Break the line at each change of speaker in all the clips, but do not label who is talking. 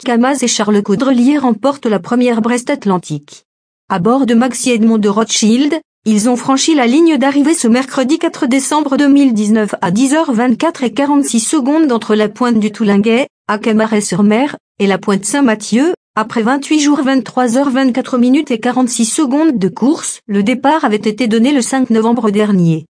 Camas et Charles Caudrelier remportent la première Brest Atlantique. À bord de Maxi Edmond de Rothschild, ils ont franchi la ligne d'arrivée ce mercredi 4 décembre 2019 à 10h24 et 46 secondes entre la pointe du Toulinguet, à Camaret-sur-Mer, et la pointe Saint-Mathieu. Après 28 jours 23h24 minutes et 46 secondes de course, le départ avait été donné le 5 novembre dernier.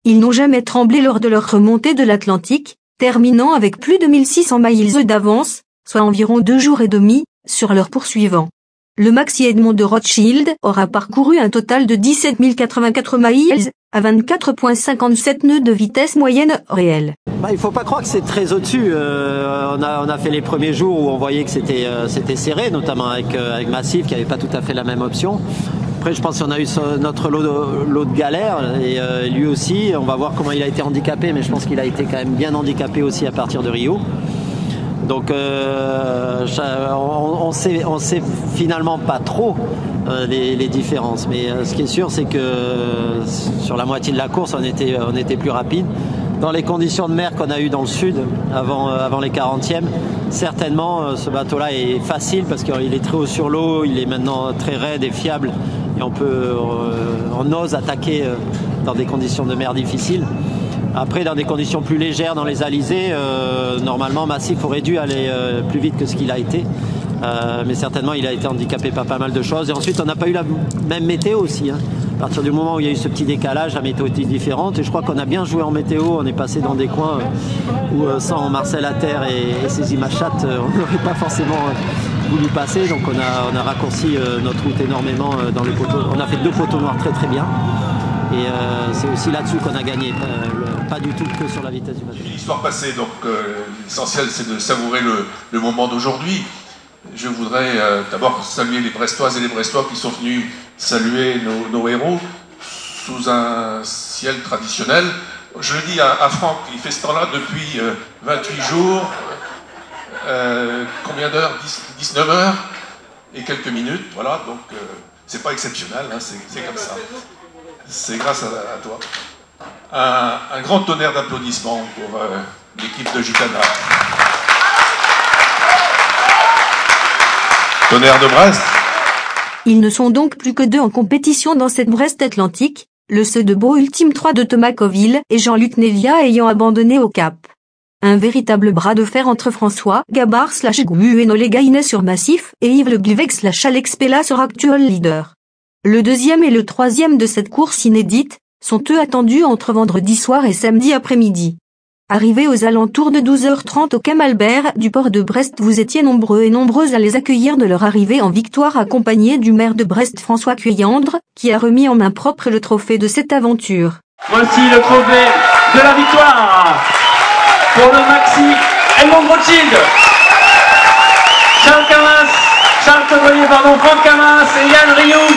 Ils n'ont jamais tremblé lors de leur remontée de l'Atlantique, terminant avec plus de 1600 miles d'avance, soit environ 2 jours et demi, sur leur poursuivant. Le Maxi Edmond de Rothschild aura parcouru un total de 17 084 miles, à 24,57 nœuds de vitesse moyenne réelle.
Il faut pas croire que c'est très au-dessus. On a fait les premiers jours où on voyait que c'était serré, notamment avec Massif qui n'avait pas tout à fait la même option. Après, je pense qu'on a eu notre lot de galères et lui aussi, on va voir comment il a été handicapé, mais je pense qu'il a été quand même bien handicapé aussi à partir de Rio. Donc on sait finalement pas trop les différences, mais ce qui est sûr c'est que sur la moitié de la course on était plus rapide. Dans les conditions de mer qu'on a eues dans le sud avant les 40e, certainement ce bateau-là est facile parce qu'il est très haut sur l'eau, il est maintenant très raide et fiable et on ose attaquer dans des conditions de mer difficiles. Après, dans des conditions plus légères, dans les alizés, normalement, Massif aurait dû aller plus vite que ce qu'il a été. Mais certainement, il a été handicapé par pas mal de choses. Et ensuite, on n'a pas eu la même météo aussi. À partir du moment où il y a eu ce petit décalage, la météo était différente. Et je crois qu'on a bien joué en météo. On est passé dans des coins où, sans Marcel Atter et ses images chattes, on n'aurait pas forcément voulu passer. Donc, on a raccourci notre route énormément dans les poteaux. On a fait 2 poteaux noirs très très bien. Et c'est aussi là-dessus qu'on a gagné, pas du tout que sur la vitesse du bateau.
L'histoire passée, donc l'essentiel c'est de savourer le moment d'aujourd'hui. Je voudrais d'abord saluer les Brestoises et les Brestois qui sont venus saluer nos héros sous un ciel traditionnel. Je le dis à Franck, il fait ce temps-là depuis 28 jours, combien d'heures? 19 heures et quelques minutes, voilà, donc c'est pas exceptionnel, hein, c'est comme ça. C'est grâce à toi. Un grand tonnerre d'applaudissements pour l'équipe de Gitana. Tonnerre de Brest.
Ils ne sont donc plus que 2 en compétition dans cette Brest Atlantique, le Seudebro Ultime 3 de Thomas Coville et Jean-Luc Nelia ayant abandonné au Cap. Un véritable bras de fer entre François Gabard/Gueno Legaine sur Massif et Yves Le Glivec/Alex Pella sur Actual Leader. Le 2e et le 3e de cette course inédite sont eux attendus entre vendredi soir et samedi après-midi. Arrivés aux alentours de 12h30 au Camalbert du port de Brest, vous étiez nombreux et nombreuses à les accueillir de leur arrivée en victoire accompagnés du maire de Brest François Cuyandre, qui a remis en main propre le trophée de cette aventure.
Voici le trophée de la victoire pour le Maxi Edmond Rothschild. Charles Caudrelier, Franck Camas et Yann Rioux.